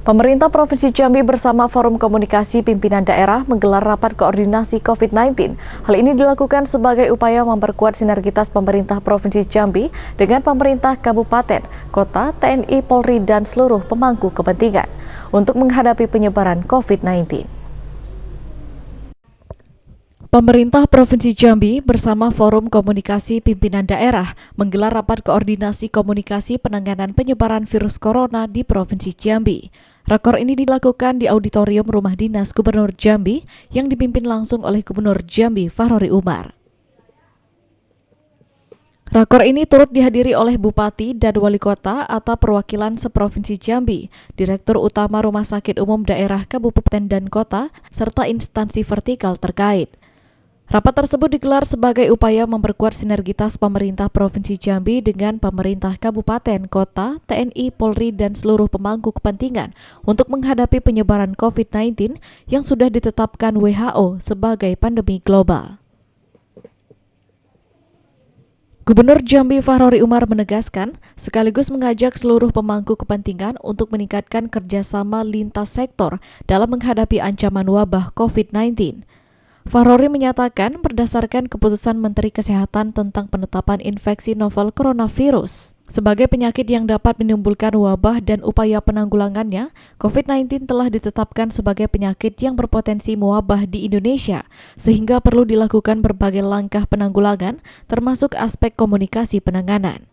Pemerintah Provinsi Jambi bersama Forum Komunikasi Pimpinan Daerah menggelar rapat koordinasi COVID-19. Hal ini dilakukan sebagai upaya memperkuat sinergitas pemerintah Provinsi Jambi dengan pemerintah kabupaten, kota, TNI, Polri, dan seluruh pemangku kepentingan untuk menghadapi penyebaran COVID-19. Pemerintah Provinsi Jambi bersama Forum Komunikasi Pimpinan Daerah menggelar rapat koordinasi komunikasi penanganan penyebaran virus corona di Provinsi Jambi. Rakor ini dilakukan di Auditorium Rumah Dinas Gubernur Jambi yang dipimpin langsung oleh Gubernur Jambi Fahrori Umar. Rakor ini turut dihadiri oleh Bupati dan Wali Kota atau perwakilan seprovinsi Jambi, Direktur Utama Rumah Sakit Umum Daerah Kabupaten dan Kota, serta instansi vertikal terkait. Rapat tersebut digelar sebagai upaya memperkuat sinergitas pemerintah Provinsi Jambi dengan pemerintah kabupaten, kota, TNI, Polri, dan seluruh pemangku kepentingan untuk menghadapi penyebaran COVID-19 yang sudah ditetapkan WHO sebagai pandemi global. Gubernur Jambi Fahrori Umar menegaskan, sekaligus mengajak seluruh pemangku kepentingan untuk meningkatkan kerjasama lintas sektor dalam menghadapi ancaman wabah COVID-19. Fahrori menyatakan berdasarkan keputusan Menteri Kesehatan tentang penetapan infeksi novel coronavirus sebagai penyakit yang dapat menimbulkan wabah dan upaya penanggulangannya, COVID-19 telah ditetapkan sebagai penyakit yang berpotensi mewabah di Indonesia, sehingga perlu dilakukan berbagai langkah penanggulangan, termasuk aspek komunikasi penanganan.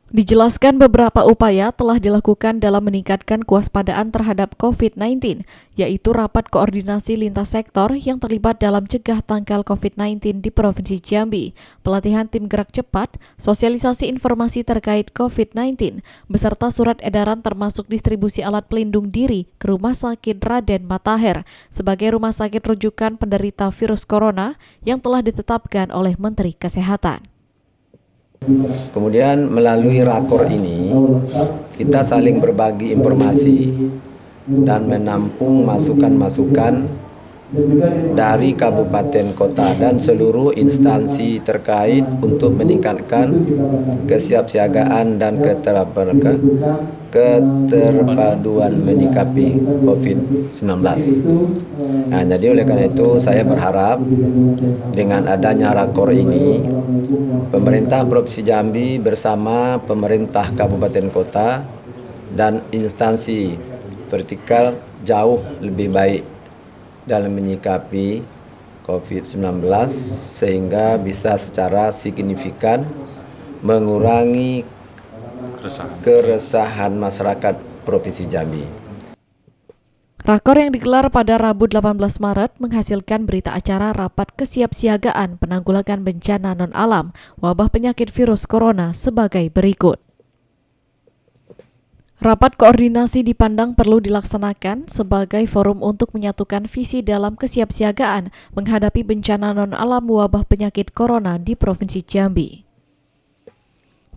Dijelaskan beberapa upaya telah dilakukan dalam meningkatkan kewaspadaan terhadap COVID-19, yaitu rapat koordinasi lintas sektor yang terlibat dalam cegah tangkal COVID-19 di Provinsi Jambi, pelatihan tim gerak cepat, sosialisasi informasi terkait COVID-19, beserta surat edaran termasuk distribusi alat pelindung diri ke Rumah Sakit Raden Matahir sebagai rumah sakit rujukan penderita virus corona yang telah ditetapkan oleh Menteri Kesehatan. Kemudian melalui rakor ini kita saling berbagi informasi dan menampung masukan-masukan dari kabupaten kota dan seluruh instansi terkait untuk meningkatkan kesiapsiagaan dan keterpaduan menyikapi COVID-19. Nah, jadi oleh karena itu saya berharap dengan adanya rakor ini pemerintah Provinsi Jambi bersama pemerintah kabupaten kota dan instansi vertikal jauh lebih baik dalam menyikapi COVID-19 sehingga bisa secara signifikan mengurangi keresahan masyarakat Provinsi Jambi. Rakor yang digelar pada Rabu 18 Maret menghasilkan berita acara rapat kesiapsiagaan penanggulangan bencana non-alam wabah penyakit virus corona sebagai berikut. Rapat koordinasi dipandang perlu dilaksanakan sebagai forum untuk menyatukan visi dalam kesiapsiagaan menghadapi bencana non-alam wabah penyakit corona di Provinsi Jambi.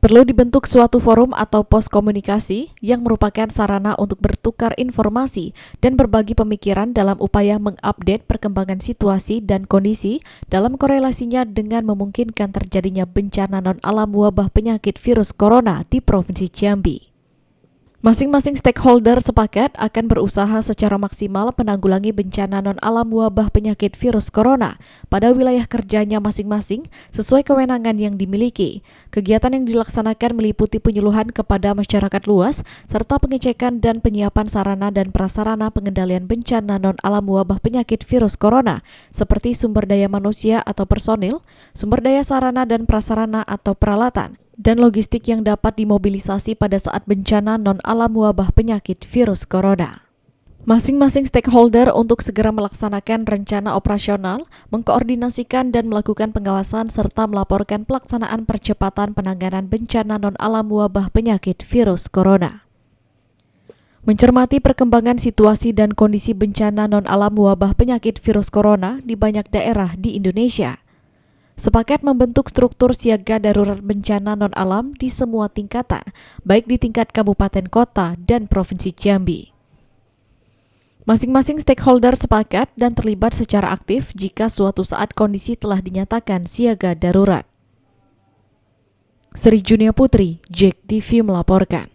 Perlu dibentuk suatu forum atau pos komunikasi yang merupakan sarana untuk bertukar informasi dan berbagi pemikiran dalam upaya mengupdate perkembangan situasi dan kondisi dalam korelasinya dengan memungkinkan terjadinya bencana non-alam wabah penyakit virus corona di Provinsi Jambi. Masing-masing stakeholder sepakat akan berusaha secara maksimal menanggulangi bencana non-alam wabah penyakit virus corona pada wilayah kerjanya masing-masing sesuai kewenangan yang dimiliki. Kegiatan yang dilaksanakan meliputi penyuluhan kepada masyarakat luas serta pengecekan dan penyiapan sarana dan prasarana pengendalian bencana non-alam wabah penyakit virus corona seperti sumber daya manusia atau personil, sumber daya sarana dan prasarana atau peralatan, dan logistik yang dapat dimobilisasi pada saat bencana non-alam wabah penyakit virus corona. Masing-masing stakeholder untuk segera melaksanakan rencana operasional, mengkoordinasikan dan melakukan pengawasan serta melaporkan pelaksanaan percepatan penanganan bencana non-alam wabah penyakit virus corona. Mencermati perkembangan situasi dan kondisi bencana non-alam wabah penyakit virus corona di banyak daerah di Indonesia, sepakat membentuk struktur siaga darurat bencana non-alam di semua tingkatan, baik di tingkat kabupaten kota dan Provinsi Jambi. Masing-masing stakeholder sepakat dan terlibat secara aktif jika suatu saat kondisi telah dinyatakan siaga darurat. Sri Junia Putri, JEK TV melaporkan.